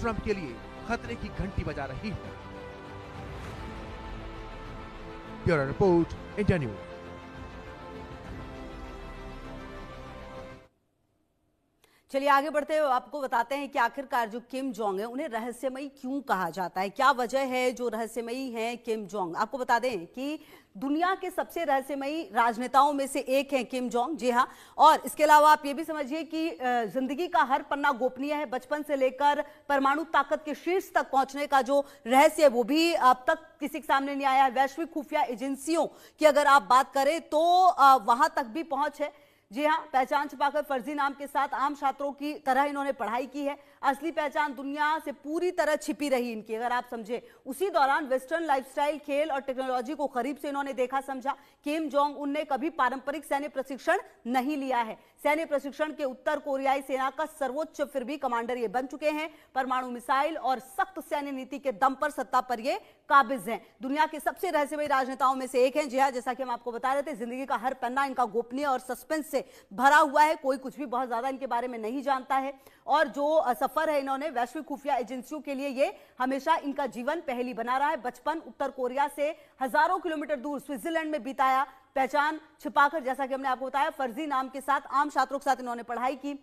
Trump के लिए खतरे की घंटी बजा रही है। Bureau report, India news. चलिए आगे बढ़ते हुए आपको बताते हैं कि आखिरकार जो किम जोंग है उन्हें रहस्यमयी क्यों कहा जाता है, क्या वजह है जो रहस्यमयी है किम जोंग। आपको बता दें कि दुनिया के सबसे रहस्यमयी राजनेताओं में से एक हैं किम जोंग, जी हाँ। और इसके अलावा आप ये भी समझिए कि जिंदगी का हर पन्ना गोपनीय है। बचपन से लेकर परमाणु ताकत के शीर्ष तक पहुंचने का जो रहस्य है वो भी अब तक किसी के सामने नहीं आया है। वैश्विक खुफिया एजेंसियों की अगर आप बात करें तो वहां तक भी पहुंच है। जी हाँ, पहचान छिपाकर फर्जी नाम के साथ आम छात्रों की तरह इन्होंने पढ़ाई की है। असली पहचान दुनिया से पूरी तरह छिपी रही इनकी, अगर आप समझे। उसी दौरान वेस्टर्न लाइफस्टाइल, खेल और टेक्नोलॉजी को करीब से इन्होंने देखा समझा। किम जोंग उन ने कभी पारंपरिक सैन्य प्रशिक्षण नहीं लिया है। सैन्य प्रशिक्षण के उत्तर कोरियाई सेना का सर्वोच्च फिर भी कमांडर ये बन चुके हैं। परमाणु मिसाइल और सख्त सैन्य नीति के दम पर सत्ता पर ये काबिज हैं। दुनिया के सबसे रहस्यमयी राजनेताओं में से एक हैं। जी हाँ, जैसा कि हम आपको बता रहे थे, जिंदगी का हर पन्ना इनका गोपनीय और सस्पेंस से भरा हुआ है। कोई कुछ भी बहुत ज्यादा इनके बारे में नहीं जानता है। और जो सफर है इन्होंने वैश्विक खुफिया एजेंसियों के लिए, ये हमेशा इनका जीवन पहेली बना रहा है। बचपन उत्तर कोरिया से हजारों किलोमीटर दूर स्विट्जरलैंड में बिताया। पहचान छिपाकर, जैसा कि हमने आपको बताया, फर्जी नाम के साथ आम छात्रों के साथ इन्होंने पढ़ाई की।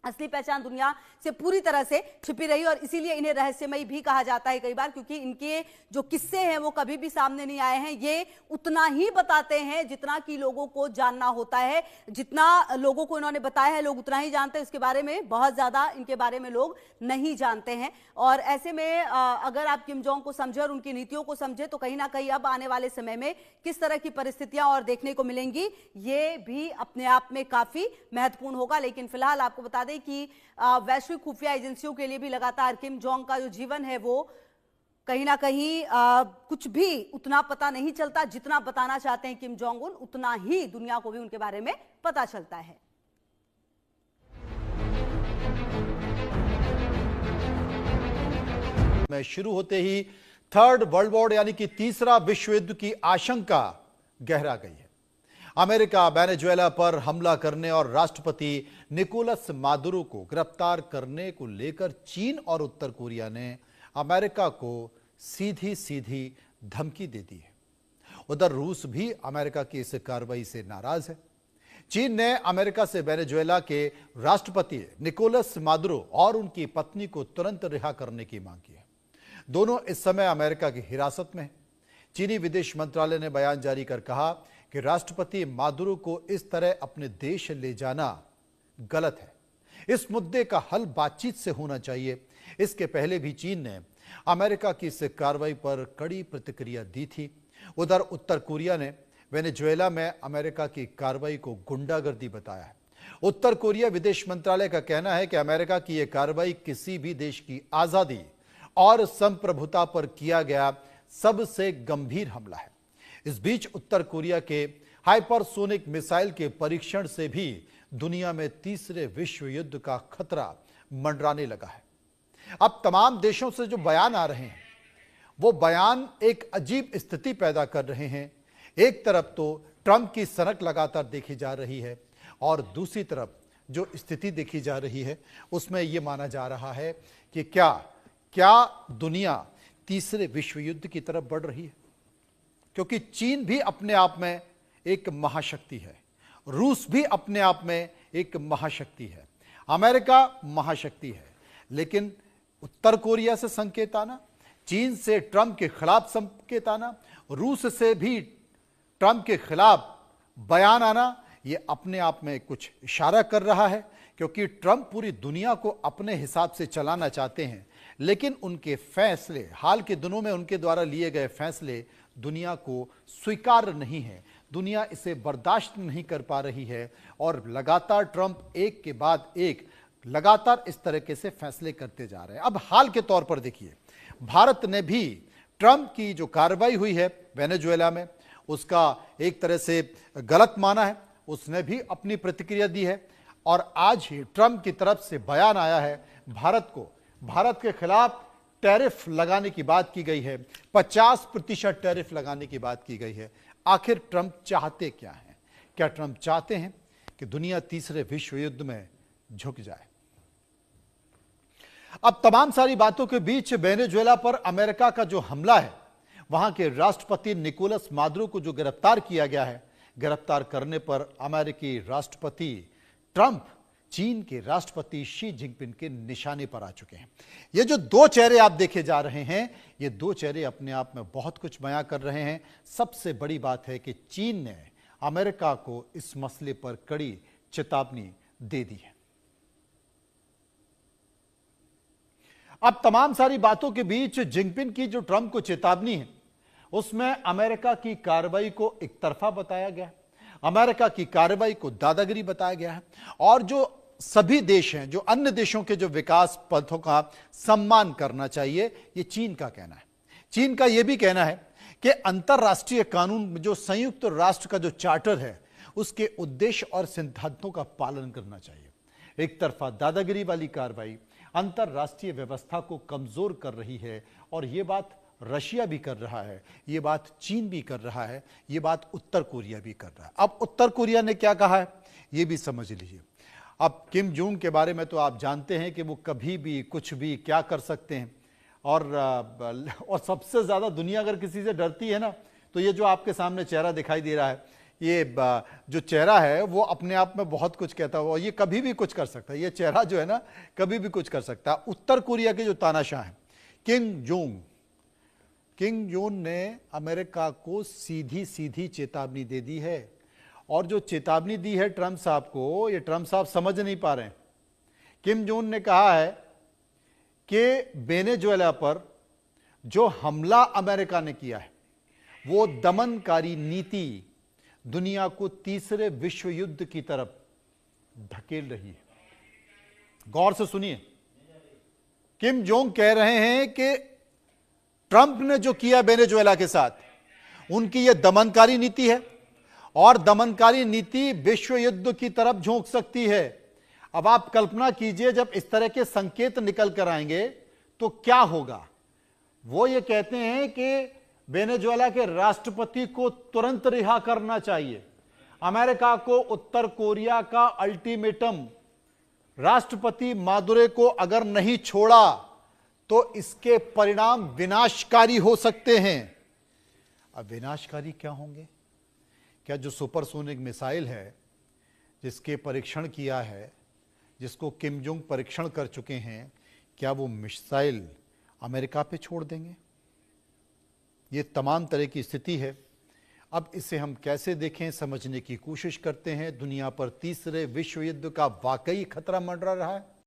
असली पहचान दुनिया से पूरी तरह से छिपी रही और इसीलिए इन्हें रहस्यमयी भी कहा जाता है कई बार, क्योंकि इनके जो किस्से हैं वो कभी भी सामने नहीं आए हैं। ये उतना ही बताते हैं जितना कि लोगों को जानना होता है। जितना लोगों को इन्होंने बताया है लोग उतना ही जानते हैं, इसके बारे में बहुत ज्यादा इनके बारे में लोग नहीं जानते हैं। और ऐसे में अगर आप किम जोंग को समझे और उनकी नीतियों को समझे तो कहीं ना कहीं अब आने वाले समय में किस तरह की परिस्थितियां और देखने को मिलेंगी ये भी अपने आप में काफी महत्वपूर्ण होगा। लेकिन फिलहाल आपको बता दें कि वैश्विक खुफिया एजेंसियों के लिए भी लगातार किम जोंग का जो जीवन है वो कहीं ना कहीं कुछ भी उतना पता नहीं चलता जितना बताना चाहते हैं किम जोंग उन, उतना ही दुनिया को भी उनके बारे में पता चलता है। में शुरू होते ही थर्ड वर्ल्ड वॉर यानी कि तीसरा विश्व युद्ध की आशंका गहरा गई है। अमेरिका वेनेजुएला पर हमला करने और राष्ट्रपति निकोलस मादुरो को गिरफ्तार करने को लेकर चीन और उत्तर कोरिया ने अमेरिका को सीधी सीधी धमकी दे दी है। उधर रूस भी अमेरिका की इस कार्रवाई से नाराज है। चीन ने अमेरिका से वेनेजुएला के राष्ट्रपति निकोलस मादुरो और उनकी पत्नी को तुरंत रिहा करने की मांग की है। दोनों इस समय अमेरिका की हिरासत में हैं। चीनी विदेश मंत्रालय ने बयान जारी कर कहा कि राष्ट्रपति मादुरो को इस तरह अपने देश ले जाना गलत है। इस मुद्दे का हल बातचीत से होना चाहिए। इसके पहले भी चीन ने अमेरिका की इस कार्रवाई पर कड़ी प्रतिक्रिया दी थी। उधर उत्तर कोरिया ने वेनेजुएला में अमेरिका की कार्रवाई को गुंडागर्दी बताया है। उत्तर कोरिया विदेश मंत्रालय का कहना है कि अमेरिका की यह कार्रवाई किसी भी देश की आजादी और संप्रभुता पर किया गया सबसे गंभीर हमला है। इस बीच उत्तर कोरिया के हाइपरसोनिक मिसाइल के परीक्षण से भी दुनिया में तीसरे विश्व युद्ध का खतरा मंडराने लगा है। अब तमाम देशों से जो बयान आ रहे हैं वो बयान एक अजीब स्थिति पैदा कर रहे हैं। एक तरफ तो ट्रंप की सनक लगातार देखी जा रही है और दूसरी तरफ जो स्थिति देखी जा रही है उसमें यह माना जा रहा है कि क्या दुनिया तीसरे विश्व युद्ध की तरफ बढ़ रही है, क्योंकि चीन भी अपने आप में एक महाशक्ति है, रूस भी अपने आप में एक महाशक्ति है, अमेरिका महाशक्ति है। लेकिन उत्तर कोरिया से संकेत आना, चीन से ट्रंप के खिलाफ संकेत आना, रूस से भी ट्रंप के खिलाफ बयान आना, यह अपने आप में कुछ इशारा कर रहा है, क्योंकि ट्रंप पूरी दुनिया को अपने हिसाब से चलाना चाहते हैं। लेकिन उनके फैसले, हाल के दिनों में उनके द्वारा लिए गए फैसले दुनिया को स्वीकार्य नहीं है। दुनिया इसे बर्दाश्त नहीं कर पा रही है और लगातार ट्रंप एक के बाद एक लगातार इस तरीके से फैसले करते जा रहे हैं। अब हाल के तौर पर देखिए, भारत ने भी ट्रंप की जो कार्रवाई हुई है वेनेजुएला में उसका एक तरह से गलत माना है। उसने भी अपनी प्रतिक्रिया दी है और आज ही ट्रंप की तरफ से बयान आया है। भारत के खिलाफ टैरिफ लगाने की बात की गई है, 50% टैरिफ लगाने की बात की गई है। आखिर ट्रंप चाहते क्या हैं? क्या ट्रंप चाहते हैं कि दुनिया तीसरे विश्व युद्ध में झुक जाए? अब तमाम सारी बातों के बीच वेनेजुएला पर अमेरिका का जो हमला है, वहां के राष्ट्रपति निकोलस मादुरो को जो गिरफ्तार किया गया है, गिरफ्तार करने पर अमेरिकी राष्ट्रपति ट्रंप चीन के राष्ट्रपति शी जिनपिंग के निशाने पर आ चुके हैं। ये जो दो चेहरे आप देखे जा रहे हैं, ये दो चेहरे अपने आप में बहुत कुछ बयां कर रहे हैं। सबसे बड़ी बात है कि चीन ने अमेरिका को इस मसले पर कड़ी चेतावनी दे दी है। अब तमाम सारी बातों के बीच जिनपिंग की जो ट्रंप को चेतावनी है, उसमें अमेरिका की कार्रवाई को एक तरफा बताया गया है, अमेरिका की कार्रवाई को दादागिरी बताया गया है, और जो सभी देश हैं, जो अन्य देशों के जो विकास पथों का सम्मान करना चाहिए, ये चीन का कहना है। चीन का यह भी कहना है कि अंतरराष्ट्रीय कानून में जो संयुक्त राष्ट्र का जो चार्टर है, उसके उद्देश्य और सिद्धांतों का पालन करना चाहिए। एक तरफा दादागिरी वाली कार्रवाई अंतरराष्ट्रीय व्यवस्था को कमजोर कर रही है, और यह बात रशिया भी कर रहा है, ये बात चीन भी कर रहा है, ये बात उत्तर कोरिया भी कर रहा है। अब उत्तर कोरिया ने क्या कहा है, ये भी समझ लीजिए। अब किम जोंग के बारे में तो आप जानते हैं कि वो कभी भी कुछ भी क्या कर सकते हैं, और सबसे ज्यादा दुनिया अगर किसी से डरती है ना, तो ये जो आपके सामने चेहरा दिखाई दे रहा है, ये जो चेहरा है वो अपने आप में बहुत कुछ कहता है, और ये कभी भी कुछ कर सकता है। ये चेहरा जो है ना, कभी भी कुछ कर सकता है। उत्तर कोरिया के जो तानाशाह हैं किम जोंग ने अमेरिका को सीधी सीधी चेतावनी दे दी है, और जो चेतावनी दी है ट्रंप साहब को, ये ट्रंप साहब समझ नहीं पा रहे हैं। किम जोंग ने कहा है कि वेनेजुएला पर जो हमला अमेरिका ने किया है, वो दमनकारी नीति दुनिया को तीसरे विश्व युद्ध की तरफ धकेल रही है। गौर से सुनिए, किम जोंग कह रहे हैं कि ट्रंप ने जो किया वेनेजुएला के साथ, उनकी यह दमनकारी नीति है, और दमनकारी नीति विश्व युद्ध की तरफ झोंक सकती है। अब आप कल्पना कीजिए, जब इस तरह के संकेत निकल कर आएंगे तो क्या होगा। वो ये कहते हैं कि वेनेजुएला के राष्ट्रपति को तुरंत रिहा करना चाहिए। अमेरिका को उत्तर कोरिया का अल्टीमेटम, राष्ट्रपति मादुरो को अगर नहीं छोड़ा तो इसके परिणाम विनाशकारी हो सकते हैं। अब विनाशकारी क्या होंगे? क्या जो सुपरसोनिक मिसाइल है, जिसके परीक्षण किया है, जिसको किम जोंग परीक्षण कर चुके हैं, क्या वो मिसाइल अमेरिका पे छोड़ देंगे? ये तमाम तरह की स्थिति है। अब इसे हम कैसे देखें, समझने की कोशिश करते हैं। दुनिया पर तीसरे विश्व युद्ध का वाकई खतरा मंडरा रहा है।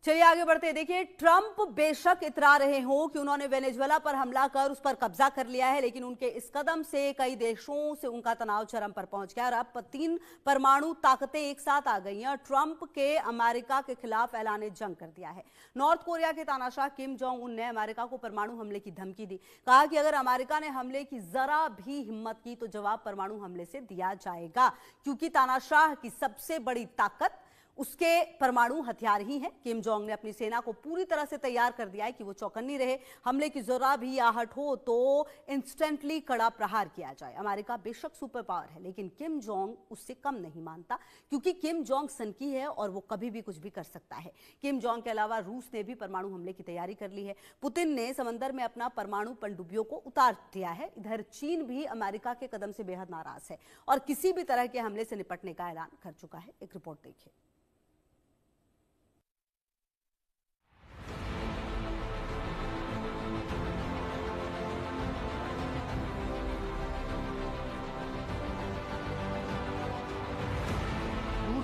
चलिए आगे बढ़ते हैं। देखिए, ट्रंप बेशक इतरा रहे हो कि उन्होंने वेनेजुएला पर हमला कर उस पर कब्जा कर लिया है, लेकिन उनके इस कदम से कई देशों से उनका तनाव चरम पर पहुंच गया और अब 3 परमाणु ताकतें एक साथ आ गई हैं और ट्रंप के अमेरिका के खिलाफ ऐलान जंग कर दिया है। नॉर्थ कोरिया के तानाशाह किम जोंग उन ने अमेरिका को परमाणु हमले की धमकी दी। कहा कि अगर अमेरिका ने हमले की जरा भी हिम्मत की तो जवाब परमाणु हमले से दिया जाएगा, क्योंकि तानाशाह की सबसे बड़ी ताकत उसके परमाणु हथियार ही हैं। किम जोंग ने अपनी सेना को पूरी तरह से तैयार कर दिया है कि वो चौकन्नी रहे, हमले की जरा भी आहट हो तो इंस्टेंटली कड़ा प्रहार किया जाए। अमेरिका बेशक सुपर पावर है, लेकिन किम जोंग उससे कम नहीं मानता, क्योंकि किम जोंग सनकी है और वो कभी भी कुछ भी कर सकता है। किम जोंग के अलावा रूस ने भी परमाणु हमले की तैयारी कर ली है। पुतिन ने समंदर में अपना परमाणु पनडुब्बियों को उतार दिया है। इधर चीन भी अमेरिका के कदम से बेहद नाराज है और किसी भी तरह के हमले से निपटने का ऐलान कर चुका है। एक रिपोर्ट देखिए।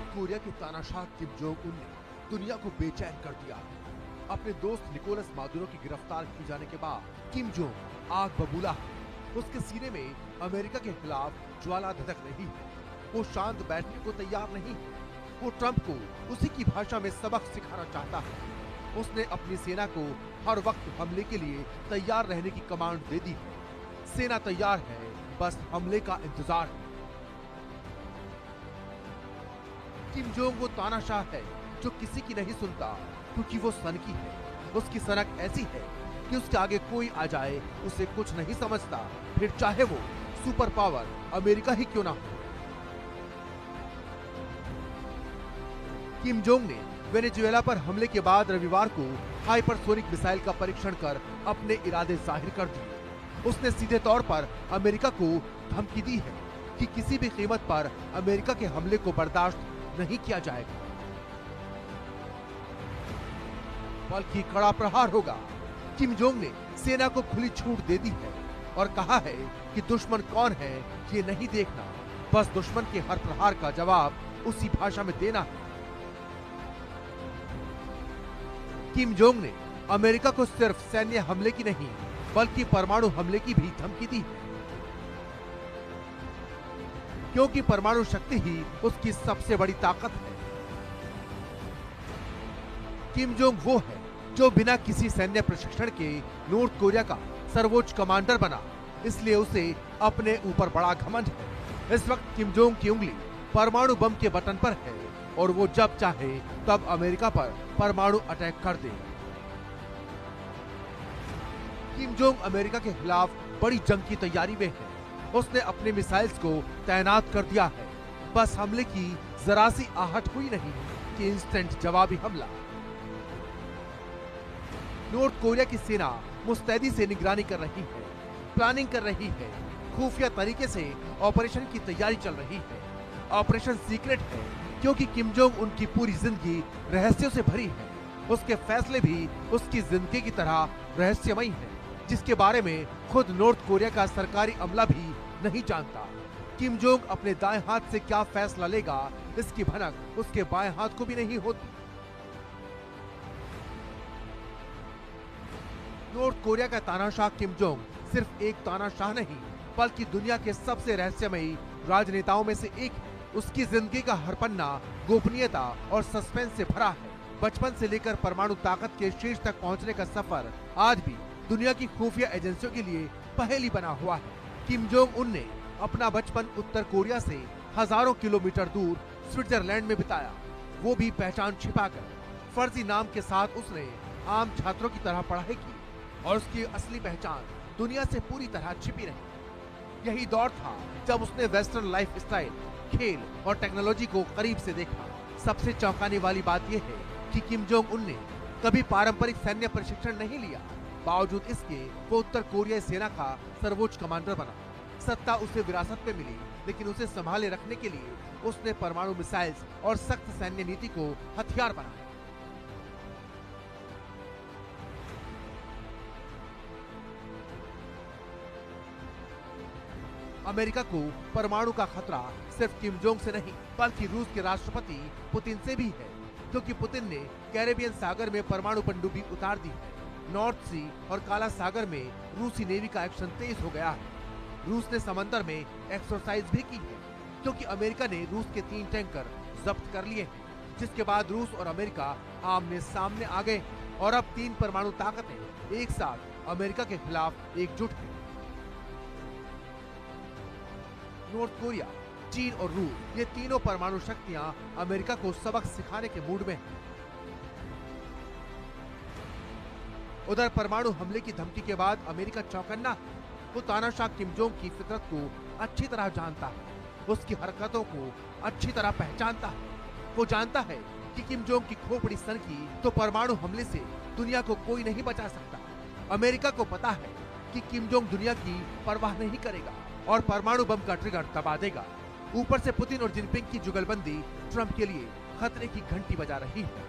कोरिया के तानाशाह किम जोंग उन ने दुनिया को बेचैन कर दिया। अपने दोस्त निकोलस मादुरो की गिरफ्तार किए जाने के बाद किम जोंग आग बबूला है। उसके सीने में अमेरिका के खिलाफ ज्वाला धधक रही है। वो शांत बैठने को तैयार नहीं है। वो ट्रंप को उसी की भाषा में सबक सिखाना चाहता है। उसने अपनी सेना को हर वक्त हमले के लिए तैयार रहने की कमांड दे दी है। सेना तैयार है, बस हमले का इंतजार है। किम जोंग वो तानाशाह है जो किसी की नहीं सुनता, क्योंकि वो सनकी है। उसकी सनक ऐसी है कि उसके आगे कोई आ जाए उसे कुछ नहीं समझता, फिर चाहे वो सुपर पावर अमेरिका ही क्यों ना हो। किम जोंग ने वेनेजुएला पर हमले के बाद रविवार को हाइपरसोनिक मिसाइल का परीक्षण कर अपने इरादे जाहिर कर दिए। उसने सीधे तौर पर अमेरिका को धमकी दी है कि किसी भी कीमत पर अमेरिका के हमले को बर्दाश्त नहीं किया जाएगा, बल्कि कड़ा प्रहार होगा। किम जोंग ने सेना को खुली छूट दे दी है और कहा है कि दुश्मन कौन है ये नहीं देखना, बस दुश्मन के हर प्रहार का जवाब उसी भाषा में देना है। किम जोंग ने अमेरिका को सिर्फ सैन्य हमले की नहीं बल्कि परमाणु हमले की भी धमकी दी है, क्योंकि परमाणु शक्ति ही उसकी सबसे बड़ी ताकत है। किम जोंग वो है जो बिना किसी सैन्य प्रशिक्षण के नॉर्थ कोरिया का सर्वोच्च कमांडर बना, इसलिए उसे अपने ऊपर बड़ा घमंड है। इस वक्त किम जोंग की उंगली परमाणु बम के बटन पर है और वो जब चाहे तब अमेरिका पर परमाणु अटैक कर दे। किम जोंग अमेरिका के खिलाफ बड़ी जंग की तैयारी में है। उसने अपने मिसाइल्स को तैनात कर दिया है। बस हमले की जरा सी आहट हुई नहीं कि इंस्टेंट जवाबी हमला। नॉर्थ कोरिया की सेना मुस्तैदी से निगरानी कर रही है, प्लानिंग कर रही है, खुफिया तरीके से ऑपरेशन की तैयारी चल रही है। ऑपरेशन सीक्रेट है क्योंकि किम जोंग उनकी पूरी जिंदगी रहस्यों से भरी है। उसके फैसले भी उसकी जिंदगी की तरह रहस्यमयी है, जिसके बारे में खुद नॉर्थ कोरिया का सरकारी अमला भी नहीं जानता। किम जोंग अपने दाएं हाथ से क्या फैसला लेगा, इसकी भनक उसके बाएं हाथ को भी नहीं होती। नॉर्थ कोरिया का तानाशाह किम जोंग सिर्फ एक तानाशाह नहीं बल्कि दुनिया के सबसे रहस्यमयी राजनेताओं में से एक है। उसकी जिंदगी का हर पन्ना गोपनीयता और सस्पेंस से भरा है। बचपन से लेकर परमाणु ताकत के शीर्ष तक पहुंचने का सफर आज भी दुनिया की खुफिया एजेंसियों के लिए पहेली बना हुआ है। किम जोंग उन ने अपना बचपन उत्तर कोरिया से हजारों किलोमीटर दूर स्विट्जरलैंड में बिताया, वो भी पहचान छिपाकर। फर्जी नाम के साथ उसने आम छात्रों की तरह पढ़ाई की और उसकी असली पहचान दुनिया से पूरी तरह छिपी रही। यही दौर था जब उसने वेस्टर्न लाइफ स्टाइल, खेल और टेक्नोलॉजी को करीब से देखा। सबसे चौंकाने वाली बात यह है कि किम जोंग उन ने कभी पारंपरिक सैन्य प्रशिक्षण नहीं लिया। बावजूद इसके वो उत्तर कोरियाई सेना का सर्वोच्च कमांडर बना। सत्ता उसे विरासत में मिली, लेकिन उसे संभाले रखने के लिए उसने परमाणु मिसाइल्स और सख्त सैन्य नीति को हथियार बनाया। अमेरिका को परमाणु का खतरा सिर्फ किम जोंग से नहीं बल्कि रूस के राष्ट्रपति पुतिन से भी है, क्योंकि पुतिन ने कैरेबियन सागर में परमाणु पनडुब्बी उतार दी है। नॉर्थ सी और काला सागर में रूसी नेवी का एक्शन तेज हो गया है। रूस ने समंदर में एक्सरसाइज भी की है, क्योंकि अमेरिका ने रूस के 3 टैंकर जब्त कर लिए हैं, जिसके बाद रूस और अमेरिका आमने सामने आ गए और अब 3 परमाणु ताकतें एक साथ अमेरिका के खिलाफ एकजुट हैं। नॉर्थ कोरिया, चीन और रूस, ये तीनों परमाणु शक्तियां अमेरिका को सबक सिखाने के मूड में हैं। उधर परमाणु हमले की धमकी के बाद अमेरिका चौकन्ना है। वो तानाशाह किम जोंग की फितरत को अच्छी तरह जानता है, उसकी हरकतों को अच्छी तरह पहचानता है। वो जानता है कि किम जोंग की खोपड़ी सनकी तो परमाणु हमले से दुनिया को कोई नहीं बचा सकता। अमेरिका को पता है कि किम जोंग दुनिया की परवाह नहीं करेगा और परमाणु बम का ट्रिगर दबा देगा। ऊपर से पुतिन और जिनपिंग की जुगलबंदी ट्रंप के लिए खतरे की घंटी बजा रही है।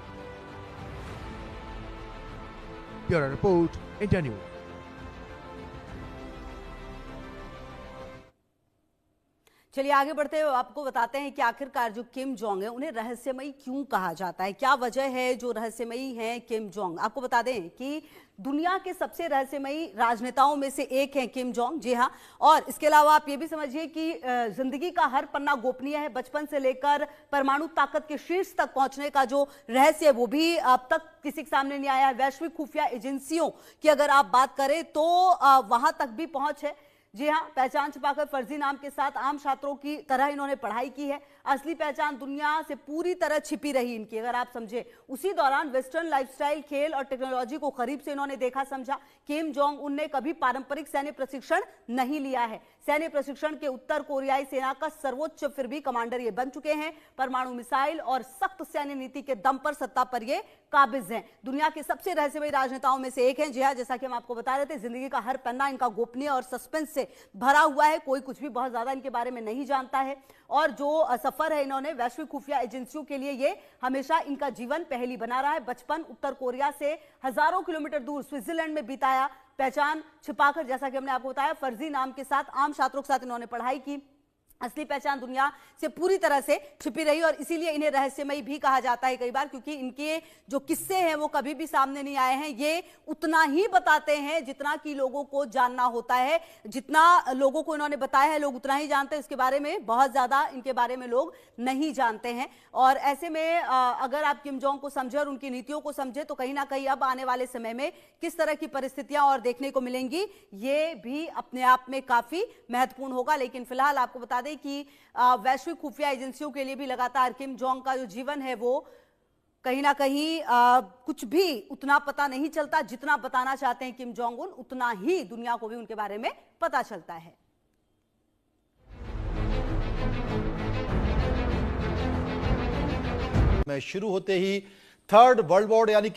Bureau report, India news. चलिए आगे बढ़ते हुए आपको बताते हैं कि आखिरकार जो किम जोंग है उन्हें रहस्यमयी क्यों कहा जाता है, क्या वजह है जो रहस्यमयी है किम जोंग। आपको बता दें कि दुनिया के सबसे रहस्यमयी राजनेताओं में से एक हैं किम जोंग, जी हाँ। और इसके अलावा आप ये भी समझिए कि जिंदगी का हर पन्ना गोपनीय है। बचपन से लेकर परमाणु ताकत के शीर्ष तक पहुंचने का जो रहस्य है वो भी अब तक किसी के सामने नहीं आया है। वैश्विक खुफिया एजेंसियों की अगर आप बात करें तो वहां तक भी पहुंच है। जी हाँ, पहचान छिपाकर फर्जी नाम के साथ आम छात्रों की तरह इन्होंने पढ़ाई की है। असली पहचान दुनिया से पूरी तरह छिपी रही इनकी, अगर आप समझे। उसी दौरान वेस्टर्न लाइफस्टाइल, खेल और टेक्नोलॉजी को करीब से इन्होंने देखा समझा। किम जोंग उन ने कभी पारंपरिक सैन्य प्रशिक्षण नहीं लिया है। सैन्य प्रशिक्षण के उत्तर कोरियाई सेना का सर्वोच्च फिर भी कमांडर ये बन चुके हैं। परमाणु मिसाइल और सख्त सैन्य नीति के दम पर सत्ता पर ये काबिज हैं। दुनिया के सबसे रहस्यमयी राजनेताओं में से एक हैं। जी हाँ, जैसा कि हम आपको बता रहे थे, जिंदगी का हर पन्ना इनका गोपनीय और सस्पेंस से भरा हुआ है। कोई कुछ भी बहुत ज्यादा इनके बारे में नहीं जानता है। और जो सफर है इन्होंने वैश्विक खुफिया एजेंसियों के लिए, ये हमेशा इनका जीवन पहेली बना रहा है। बचपन उत्तर कोरिया से हजारों किलोमीटर दूर स्विट्जरलैंड में बिताया। पहचान छिपाकर, जैसा कि हमने आपको बताया, फर्जी नाम के साथ आम छात्रों के साथ इन्होंने पढ़ाई की। असली पहचान दुनिया से पूरी तरह से छिपी रही और इसीलिए इन्हें रहस्यमयी भी कहा जाता है कई बार, क्योंकि इनके जो किस्से हैं वो कभी भी सामने नहीं आए हैं। ये उतना ही बताते हैं जितना कि लोगों को जानना होता है। जितना लोगों को इन्होंने बताया है, लोग उतना ही जानते हैं। इसके बारे में बहुत ज्यादा इनके बारे में लोग नहीं जानते हैं। और ऐसे में अगर आप किम जोंग को समझे और उनकी नीतियों को समझे, तो कहीं ना कहीं अब आने वाले समय में किस तरह की परिस्थितियां और देखने को मिलेंगी, ये भी अपने आप में काफी महत्वपूर्ण होगा। लेकिन फिलहाल आपको बता कि वैश्विक खुफिया एजेंसियों के लिए भी लगातार किम जोंग का जो जीवन है वो कहीं ना कहीं कुछ भी उतना पता नहीं चलता। जितना बताना चाहते हैं किम जोंग उन, उतना ही दुनिया को भी उनके बारे में पता चलता है। में शुरू होते ही थर्ड वर्ल्ड वॉर यानी